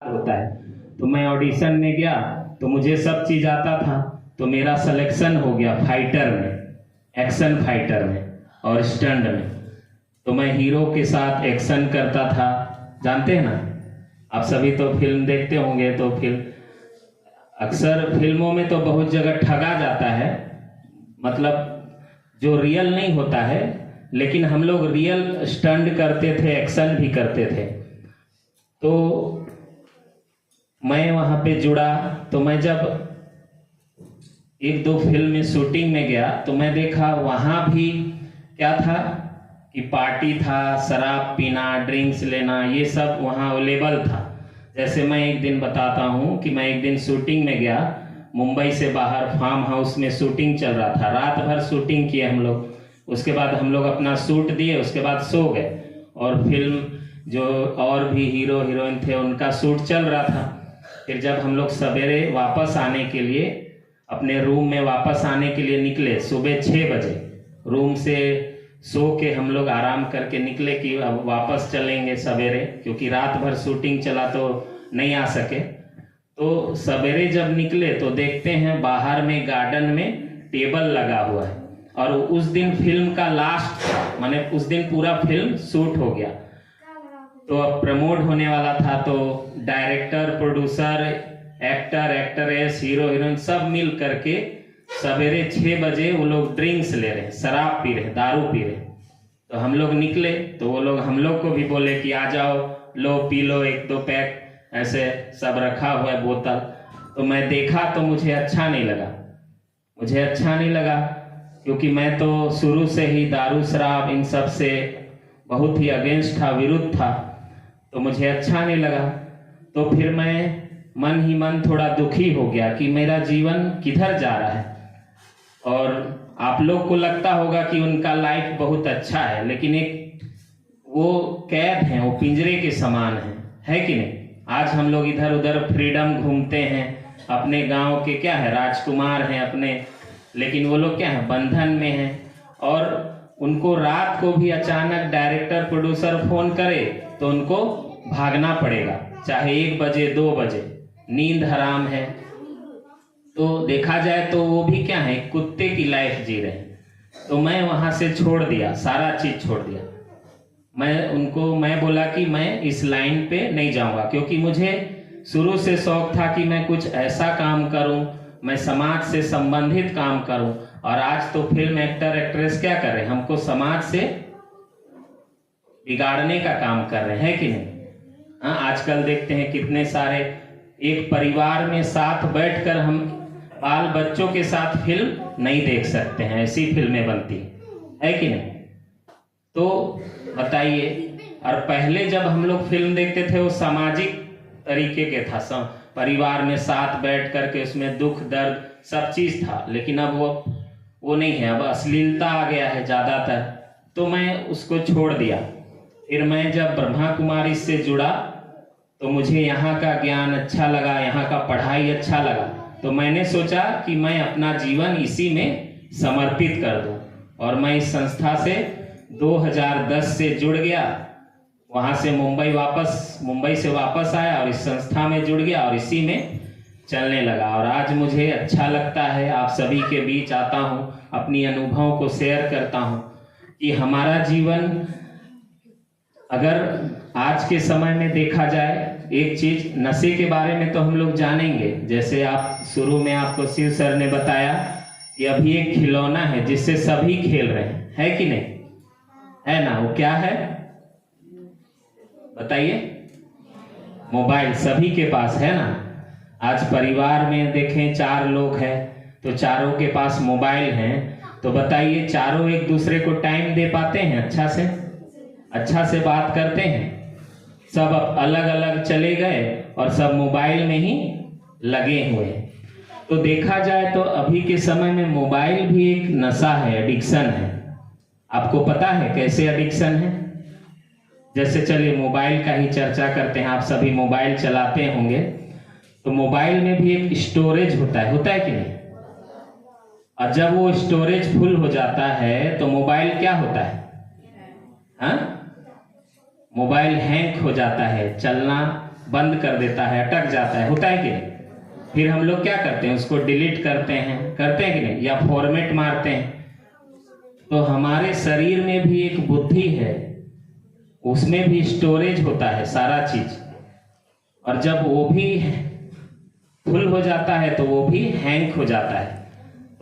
होता है। तो मैं ऑडिशन में गया तो मुझे सब चीज आता था, तो मेरा सिलेक्शन हो गया फाइटर में, एक्शन फाइटर में और स्टंट में। तो मैं हीरो के साथ एक्शन करता था। जानते हैं ना आप सभी, तो फिल्म देखते होंगे, तो फिल्म अक्सर फिल्मों में तो बहुत जगह ठगा जाता है, मतलब जो रियल नहीं होता है, लेकिन हम लोग रियल स्टंट करते थे, एक्शन भी करते थे। तो मैं वहाँ पे जुड़ा। तो मैं जब एक दो फिल्म में शूटिंग में गया तो मैं देखा वहाँ भी क्या था कि पार्टी था, शराब पीना, ड्रिंक्स लेना, ये सब वहाँ अवेलेबल था। जैसे मैं एक दिन बताता हूँ कि मैं एक दिन शूटिंग में गया, मुंबई से बाहर फार्म हाउस में शूटिंग चल रहा था। रात भर शूटिंग किए हम लोग, उसके बाद हम लोग अपना शूट दिए, उसके बाद सो गए। और फिल्म जो और भी हीरो हीरोइन थे उनका शूट चल रहा था। फिर जब हम लोग सवेरे वापस आने के लिए, अपने रूम में वापस आने के लिए निकले, सुबह 6 बजे रूम से सो के हम लोग आराम करके निकले कि अब वापस चलेंगे सवेरे, क्योंकि रात भर शूटिंग चला तो नहीं आ सके। तो सवेरे जब निकले तो देखते हैं बाहर में गार्डन में टेबल लगा हुआ है, और उस दिन फिल्म का लास्ट, माने उस दिन पूरा फिल्म शूट हो गया। तो अब प्रमोट होने वाला था, तो director, producer, actor, actress, hero heroine सब मिल करके सवेरे 6 बजे वो लोग ड्रिंक्स ले रहे, शराब पी रहे, दारू पी रहे। तो हम लोग निकले तो वो लोग हम लोग को भी बोले कि आ जाओ, लो पी लो, 1-2 पैक, ऐसे सब रखा हुआ है बोतल। तो मैं देखा तो मुझे अच्छा नहीं लगा, क्योंकि मैं तो शुरू से ही दारू शराब इन सब से बहुत ही अगेंस्ट था, विरुद्ध था, तो मुझे अच्छा नहीं लगा। तो फिर मैं मन ही मन थोड़ा दुखी हो गया कि मेरा जीवन किधर जा रहा है। और आप लोग को लगता होगा कि उनका लाइफ बहुत अच्छा है, लेकिन एक वो कैद है, वो पिंजरे के समान है कि नहीं। आज हम लोग इधर उधर फ्रीडम घूमते हैं, अपने गांव के क्या है, राजकुमार हैं अपने, लेकिन वो लोग क्या है, बंधन में हैं। और उनको रात को भी अचानक डायरेक्टर, प्रोड्यूसर फोन करे तो उनको भागना पड़ेगा, चाहे 1 बजे 2 बजे, नींद हराम है। तो देखा जाए तो वो भी क्या है, कुत्ते की लाइफ जी रहे हैं। तो मैं वहां से छोड़ दिया, सारा चीज छोड़ दिया। मैं बोला कि मैं इस लाइन पे नहीं जाऊंगा, क्योंकि मुझे शुरू से शौक था कि मैं कुछ ऐसा काम करूं, मैं समाज से संबंधित काम करूं। और आज तो फिल्म एक्टर, एक्ट्रेस क्या कर रहे हैं, हमको समाज से बिगाड़ने का काम कर रहे हैं कि नहीं। हाँ, आजकल देखते हैं कितने सारे एक परिवार में साथ बैठकर हम बाल बच्चों के साथ फिल्म नहीं देख सकते हैं, ऐसी फिल्में बनती है कि नहीं। तो बताइए, और पहले जब हम लोग फिल्म देखते थे वो सामाजिक तरीके के था, परिवार में साथ बैठ करके उसमें दुख दर्द सब चीज था, लेकिन अब वो नहीं है, अब अश्लीलता आ गया है ज्यादातर। तो मैं उसको छोड़ दिया। फिर मैं जब ब्रह्मा कुमारी से जुड़ा तो मुझे यहाँ का ज्ञान अच्छा लगा, यहाँ का पढ़ाई अच्छा लगा। तो मैंने सोचा कि मैं अपना जीवन इसी में समर्पित कर दूं, और मैं इस संस्था से 2010 से जुड़ गया। वहां से मुंबई से वापस आया और इस संस्था में जुड़ गया और इसी में चलने लगा। और आज मुझे अच्छा लगता है, आप सभी के बीच आता हूँ, अपनी अनुभवों को शेयर करता हूँ कि हमारा जीवन, अगर आज के समय में देखा जाए, एक चीज, नशे के बारे में तो हम लोग जानेंगे। जैसे आप शुरू में आपको शिव सर ने बताया कि अभी एक खिलौना है जिससे सभी खेल रहे हैं, है कि नहीं, है ना। वो क्या है बताइए। मोबाइल सभी के पास है ना। आज परिवार में देखें 4 लोग हैं तो चारों के पास मोबाइल हैं। तो बताइए, चारों एक दूसरे को टाइम दे पाते हैं, अच्छा से बात करते हैं। सब अलग अलग चले गए और सब मोबाइल में ही लगे हुए हैं। तो देखा जाए तो अभी के समय में मोबाइल भी एक नशा है, एडिक्शन है। आपको पता है कैसे एडिक्शन है? जैसे चलिए मोबाइल का ही चर्चा करते हैं, आप सभी मोबाइल चलाते होंगे, तो मोबाइल में भी एक स्टोरेज होता है कि नहीं। और जब वो स्टोरेज फुल हो जाता है तो मोबाइल क्या होता है, हाँ, मोबाइल हैंग हो जाता है, चलना बंद कर देता है, अटक जाता है, होता है कि नहीं? फिर हम लोग क्या करते हैं, उसको डिलीट करते हैं कि नहीं, या फॉर्मेट मारते हैं। तो हमारे शरीर में भी एक बुद्धि है, उसमें भी स्टोरेज होता है सारा चीज, और जब वो भी फुल हो जाता है तो वो भी हैंग हो जाता है।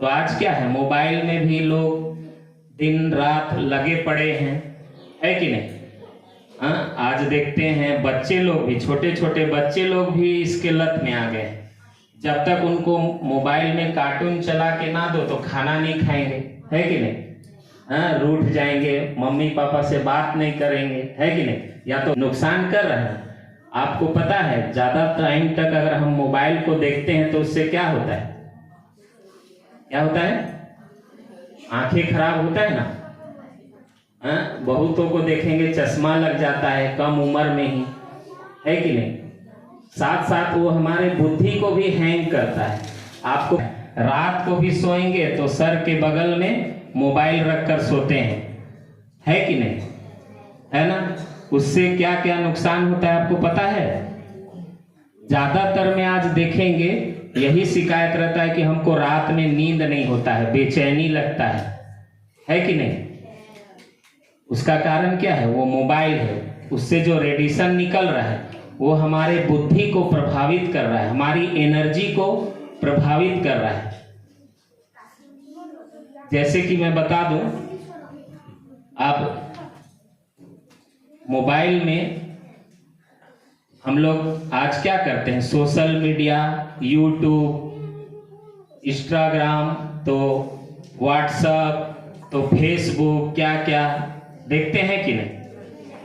तो आज क्या है, मोबाइल में भी लोग दिन रात लगे पड़े हैं, है कि नहीं? हाँ, आज देखते हैं बच्चे लोग भी, छोटे छोटे बच्चे लोग भी इसके लत में आ गए। जब तक उनको मोबाइल में कार्टून चला के ना दो तो खाना नहीं खाएंगे, है कि नहीं? हाँ, रूठ जाएंगे, मम्मी पापा से बात नहीं करेंगे, है कि नहीं? या तो नुकसान कर रहे हैं। आपको पता है ज्यादा टाइम तक अगर हम मोबाइल को देखते हैं तो उससे क्या होता है, क्या होता है? आंखें खराब होता है ना। बहुतों को देखेंगे चश्मा लग जाता है कम उम्र में ही, है कि नहीं? साथ साथ वो हमारे बुद्धि को भी हैंग करता है। आपको रात को भी सोएंगे तो सर के बगल में मोबाइल रखकर सोते हैं, है कि नहीं? है ना? उससे क्या क्या नुकसान होता है आपको पता है? ज्यादातर में आज देखेंगे यही शिकायत रहता है कि हमको रात में नींद नहीं होता है, बेचैनी लगता है कि नहीं? उसका कारण क्या है? वो मोबाइल है। उससे जो रेडिएशन निकल रहा है वो हमारे बुद्धि को प्रभावित कर रहा है, हमारी एनर्जी को प्रभावित कर रहा है। जैसे कि मैं बता दूं, आप मोबाइल में हम लोग आज क्या करते हैं, सोशल मीडिया, यूट्यूब, इंस्टाग्राम, तो व्हाट्सएप, तो फेसबुक, क्या क्या देखते हैं कि नहीं?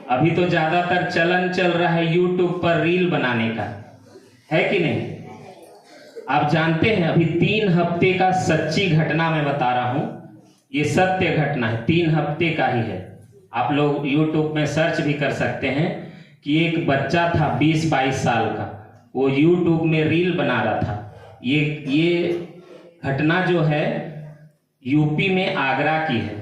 अभी तो ज्यादातर चलन चल रहा है यूट्यूब पर रील बनाने का, है कि नहीं? आप जानते हैं अभी 3 हफ्ते का सच्ची घटना मैं बता रहा हूं, ये सत्य घटना है, 3 हफ्ते का ही है। आप लोग यूट्यूब में सर्च भी कर सकते हैं कि एक बच्चा था 20-22 साल का, वो यूट्यूब में रील बना रहा था। ये घटना जो है यूपी में आगरा की है।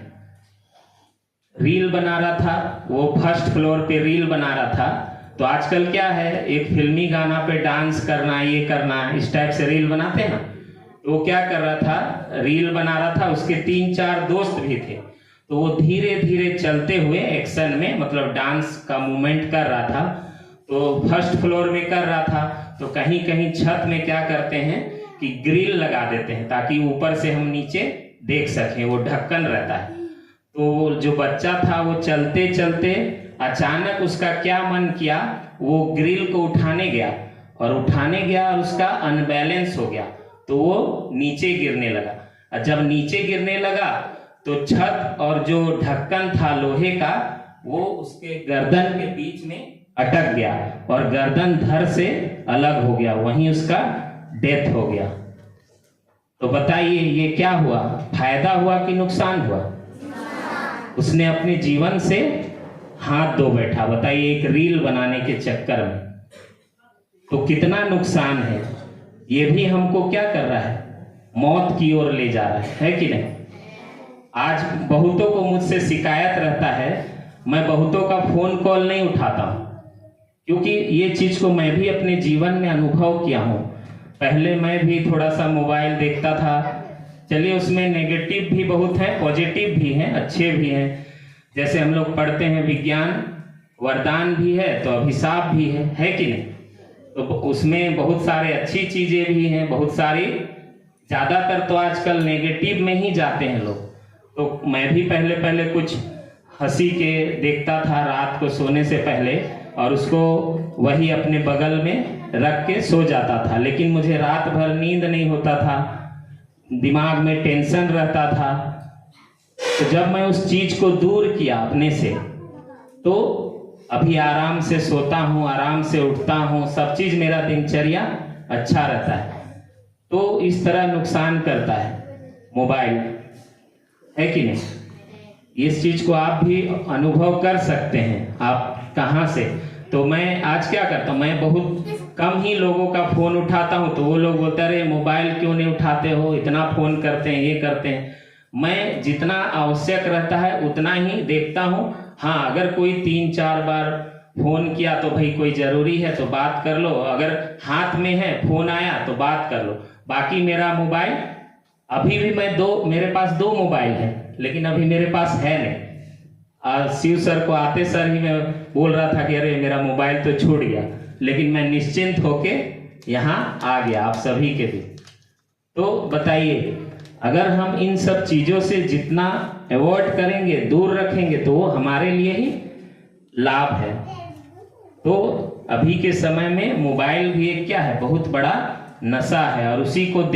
रील बना रहा था, वो फर्स्ट फ्लोर पे रील बना रहा था। तो आजकल क्या है, एक फिल्मी गाना पे डांस करना, ये करना, इस टाइप से रील बनाते हैं ना। तो वो क्या कर रहा था, रील बना रहा था, उसके 3-4 दोस्त भी थे। तो वो धीरे धीरे चलते हुए एक्शन में, मतलब डांस का मूवमेंट कर रहा था। तो फर्स्ट फ्लोर में कर रहा था, तो कहीं कहीं छत में क्या करते हैं कि ग्रिल लगा देते हैं ताकि ऊपर से हम नीचे देख सकें, वो ढक्कन रहता है। तो जो बच्चा था वो चलते चलते अचानक उसका क्या मन किया, वो ग्रिल को उठाने गया और उसका अनबैलेंस हो गया, तो वो नीचे गिरने लगा। और जब नीचे गिरने लगा तो छत और जो ढक्कन था लोहे का, वो उसके गर्दन के बीच में अटक गया और गर्दन धड़ से अलग हो गया, वहीं उसका डेथ हो गया। तो बताइए ये क्या हुआ, फायदा हुआ कि नुकसान हुआ? उसने अपने जीवन से हाथ धो बैठा, बताइए, एक रील बनाने के चक्कर में। तो कितना नुकसान है। ये भी हमको क्या कर रहा है, मौत की ओर ले जा रहा है कि नहीं? आज बहुतों को मुझसे शिकायत रहता है, मैं बहुतों का फोन कॉल नहीं उठाता हूं, क्योंकि ये चीज को मैं भी अपने जीवन में अनुभव किया हूं। पहले मैं भी थोड़ा सा मोबाइल देखता था, चलिए उसमें नेगेटिव भी बहुत है, पॉजिटिव भी हैं, अच्छे भी हैं। जैसे हम लोग पढ़ते हैं विज्ञान वरदान भी है तो अभिशाप भी है कि नहीं? तो उसमें बहुत सारे अच्छी चीजें भी हैं, बहुत सारी, ज्यादातर तो आजकल नेगेटिव में ही जाते हैं लोग। तो मैं भी पहले कुछ हंसी के देखता था रात को सोने से पहले, और उसको वही अपने बगल में रख के सो जाता था, लेकिन मुझे रात भर नींद नहीं होता था, दिमाग में टेंशन रहता था। तो जब मैं उस चीज को दूर किया अपने से, तो अभी आराम से सोता हूँ, आराम से उठता हूँ, सब चीज मेरा दिनचर्या अच्छा रहता है। तो इस तरह नुकसान करता है मोबाइल, है कि नहीं? इस चीज को आप भी अनुभव कर सकते हैं, आप कहाँ से। तो मैं आज क्या करता हूँ, मैं बहुत कम ही लोगों का फोन उठाता हूँ। तो वो लोग बोलते रहे मोबाइल क्यों नहीं उठाते हो, इतना फोन करते हैं, ये करते हैं। मैं जितना आवश्यक रहता है उतना ही देखता हूँ। हाँ, अगर कोई 3-4 बार फोन किया तो भाई कोई जरूरी है तो बात कर लो, अगर हाथ में है फोन आया तो बात कर लो। बाकी मेरा मोबाइल अभी भी मेरे पास 2 मोबाइल है, लेकिन अभी मेरे पास है नहीं। शिव सर को आते सर ही मैं बोल रहा था कि अरे मेरा मोबाइल तो छूट गया, लेकिन मैं निश्चिंत होके यहाँ आ गया आप सभी के लिए। तो बताइए, अगर हम इन सब चीजों से जितना अवॉइड करेंगे, दूर रखेंगे, तो वो हमारे लिए ही लाभ है। तो अभी के समय में मोबाइल भी एक क्या है, बहुत बड़ा नशा है, और उसी को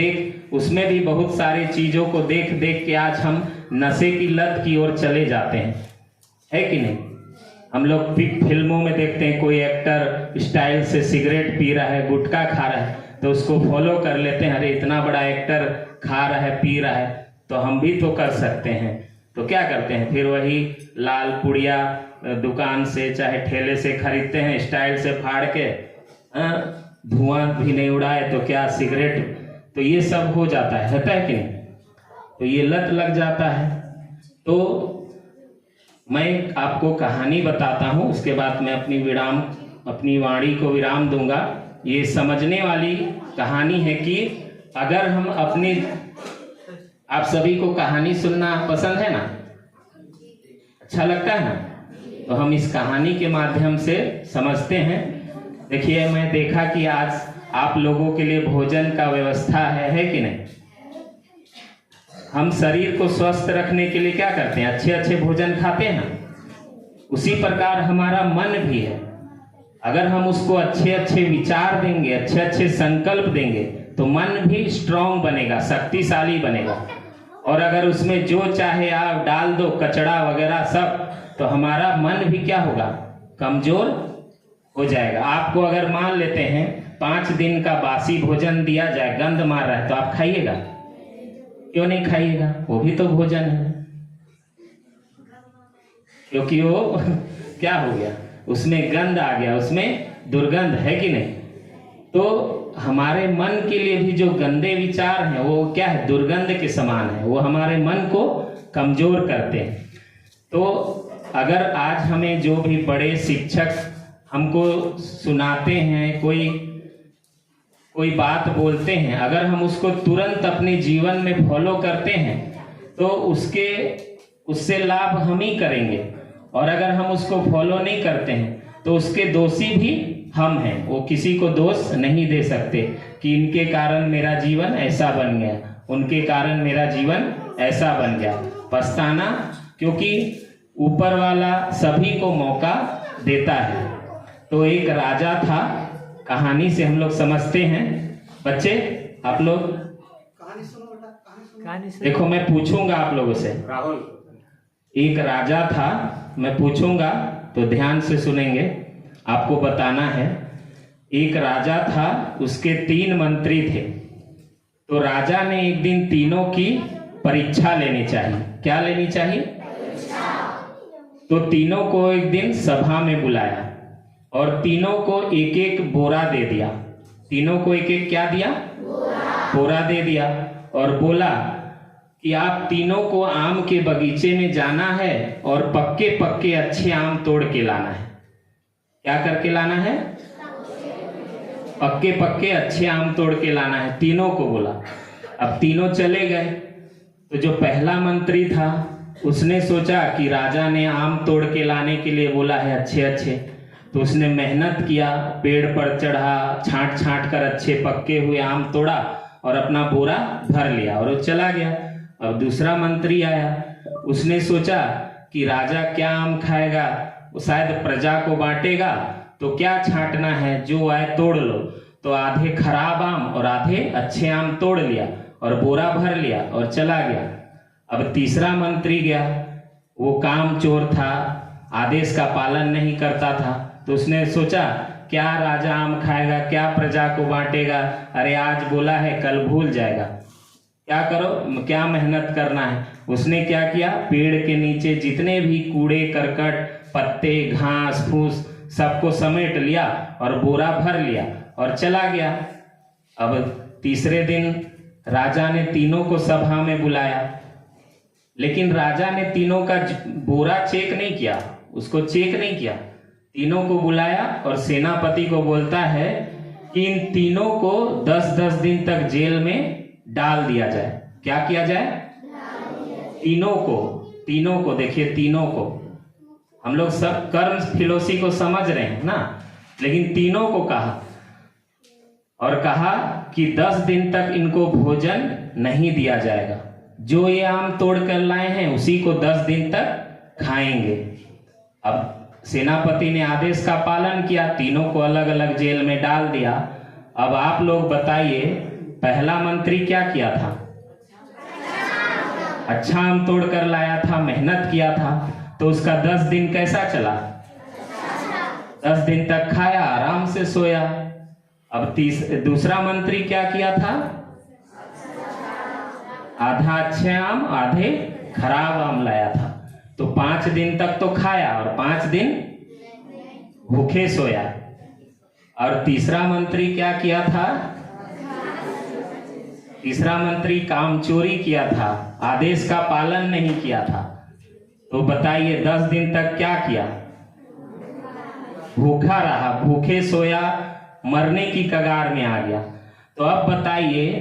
उसमें भी बहुत सारी चीजों को देख देख के आज हम नशे की लत की ओर चले जाते हैं, है कि नहीं। हम लोग फिल्मों में देखते हैं कोई एक्टर स्टाइल से सिगरेट पी रहा है, गुटखा खा रहा है, तो उसको फॉलो कर लेते हैं, अरे इतना बड़ा एक्टर खा रहा है, पी रहा है, तो हम भी तो कर सकते हैं। तो क्या करते हैं, फिर वही लाल पुड़िया दुकान से चाहे ठेले से खरीदते हैं, स्टाइल से फाड़ के, धुआं भी नहीं उड़ाए तो क्या सिगरेट, तो ये सब हो जाता है कि नहीं। तो ये लत लग जाता है। तो मैं आपको कहानी बताता हूँ, उसके बाद मैं अपनी वाणी को विराम दूंगा। ये समझने वाली कहानी है कि अगर हम आप सभी को कहानी सुनना पसंद है ना, अच्छा लगता है ना, तो हम इस कहानी के माध्यम से समझते हैं। देखिए, मैं देखा कि आज आप लोगों के लिए भोजन का व्यवस्था है कि नहीं। हम शरीर को स्वस्थ रखने के लिए क्या करते हैं, अच्छे अच्छे भोजन खाते हैं। उसी प्रकार हमारा मन भी है, अगर हम उसको अच्छे अच्छे विचार देंगे, अच्छे अच्छे संकल्प देंगे, तो मन भी स्ट्रांग बनेगा, शक्तिशाली बनेगा। और अगर उसमें जो चाहे आप डाल दो, कचड़ा वगैरह सब, तो हमारा मन भी क्या होगा, कमजोर हो जाएगा। आपको अगर मान लेते हैं 5 दिन का बासी भोजन दिया जाए, गंध मार रहा है, तो आप खाइएगा? क्यों नहीं खाइएगा, वो भी तो भोजन है, क्योंकि वो क्या हो गया, उसमें गंध आ गया, उसमें दुर्गंध है कि नहीं। तो हमारे मन के लिए भी जो गंदे विचार हैं वो क्या है, दुर्गंध के समान है, वो हमारे मन को कमजोर करते हैं। तो अगर आज हमें जो भी बड़े शिक्षक हमको सुनाते हैं, कोई बात बोलते हैं, अगर हम उसको तुरंत अपने जीवन में फॉलो करते हैं तो उससे लाभ हम ही करेंगे, और अगर हम उसको फॉलो नहीं करते हैं तो उसके दोषी भी हम हैं। वो किसी को दोष नहीं दे सकते कि इनके कारण मेरा जीवन ऐसा बन गया, उनके कारण मेरा जीवन ऐसा बन गया। पछताना, क्योंकि ऊपर वाला सभी को मौका देता है। तो एक राजा था, कहानी से हम लोग समझते हैं। बच्चे आप लोग कहानी सुनो बेटा, कहानी सुनो। देखो, मैं पूछूंगा आप लोगों से, राहुल, एक राजा था, मैं पूछूंगा तो ध्यान से सुनेंगे, आपको बताना है। एक राजा था, उसके 3 मंत्री थे। तो राजा ने एक दिन तीनों की परीक्षा लेनी चाहिए। क्या लेनी चाहिए? तो तीनों को एक दिन सभा में बुलाया और तीनों को एक एक बोरा दे दिया। तीनों को एक एक क्या दिया? बोरा दे दिया, और बोला कि आप तीनों को आम के बगीचे में जाना है और पक्के पक्के अच्छे आम तोड़ के लाना है। क्या करके लाना है? पक्के पक्के अच्छे आम तोड़ के लाना है, तीनों को बोला। अब तीनों चले गए। तो जो पहला मंत्री था उसने सोचा कि राजा ने आम तोड़ के लाने के लिए बोला है अच्छे अच्छे, तो उसने मेहनत किया, पेड़ पर चढ़ा, छांट छांट कर अच्छे पक्के हुए आम तोड़ा और अपना बोरा भर लिया और वो चला गया। अब दूसरा मंत्री आया, उसने सोचा कि राजा क्या आम खाएगा, वो शायद प्रजा को बांटेगा, तो क्या छांटना है, जो आए तोड़ लो। तो आधे खराब आम और आधे अच्छे आम तोड़ लिया और बोरा भर लिया और चला गया। अब तीसरा मंत्री गया, वो काम चोर था, आदेश का पालन नहीं करता था, तो उसने सोचा क्या राजा आम खाएगा, क्या प्रजा को बांटेगा, अरे आज बोला है कल भूल जाएगा, क्या करो, क्या मेहनत करना है। उसने क्या किया, पेड़ के नीचे जितने भी कूड़े करकट, पत्ते, घास फूस सबको समेट लिया और बोरा भर लिया और चला गया। अब तीसरे दिन राजा ने तीनों को सभा में बुलाया, लेकिन राजा ने तीनों का बोरा चेक नहीं किया, उसको चेक नहीं किया। तीनों को बुलाया और सेनापति को बोलता है कि इन तीनों को 10-10 दिन तक जेल में डाल दिया जाए। क्या किया जाए? तीनों को देखिए, तीनों को हम लोग सब कर्म फिलोसी को समझ रहे हैं ना, लेकिन तीनों को कहा और कहा कि 10 दिन तक इनको भोजन नहीं दिया जाएगा। जो ये आम तोड़ कर लाए हैं उसी को 10 दिन तक खाएंगे। अब सेनापति ने आदेश का पालन किया, तीनों को अलग अलग जेल में डाल दिया। अब आप लोग बताइए, पहला मंत्री क्या किया था? अच्छा आम तोड़ कर लाया था, मेहनत किया था, तो उसका 10 दिन कैसा चला? 10 दिन तक खाया, आराम से सोया। अब दूसरा मंत्री क्या किया था? आधा अच्छे आम आधे खराब आम लाया था। तो 5 दिन तक तो खाया और 5 दिन भूखे सोया। और तीसरा मंत्री क्या किया था? तीसरा मंत्री कामचोरी किया था, आदेश का पालन नहीं किया था। तो बताइए 10 दिन तक क्या किया? भूखा रहा, भूखे सोया, मरने की कगार में आ गया। तो अब बताइए,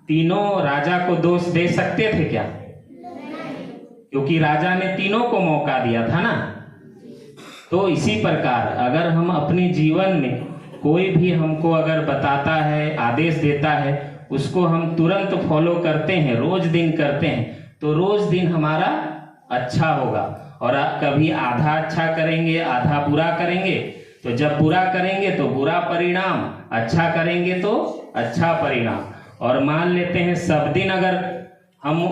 तीनों राजा को दोष दे सकते थे क्या? क्योंकि राजा ने तीनों को मौका दिया था ना। तो इसी प्रकार अगर हम अपने जीवन में कोई भी हमको अगर बताता है, आदेश देता है, उसको हम तुरंत फॉलो करते हैं, रोज दिन करते हैं, तो रोज दिन हमारा अच्छा होगा। और कभी आधा अच्छा करेंगे, आधा बुरा करेंगे, तो जब बुरा करेंगे तो बुरा परिणाम, अच्छा करेंगे तो अच्छा परिणाम। और मान लेते हैं सब दिन अगर हम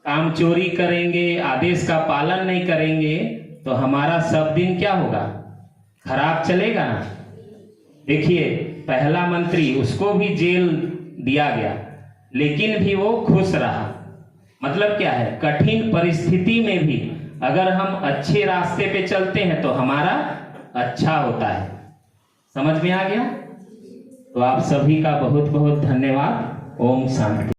काम चोरी करेंगे, आदेश का पालन नहीं करेंगे, तो हमारा सब दिन क्या होगा? खराब चलेगा ना। देखिए, पहला मंत्री, उसको भी जेल दिया गया, लेकिन भी वो खुश रहा। मतलब क्या है? कठिन परिस्थिति में भी अगर हम अच्छे रास्ते पे चलते हैं तो हमारा अच्छा होता है। समझ में आ गया? तो आप सभी का बहुत बहुत धन्यवाद। ओम शांति।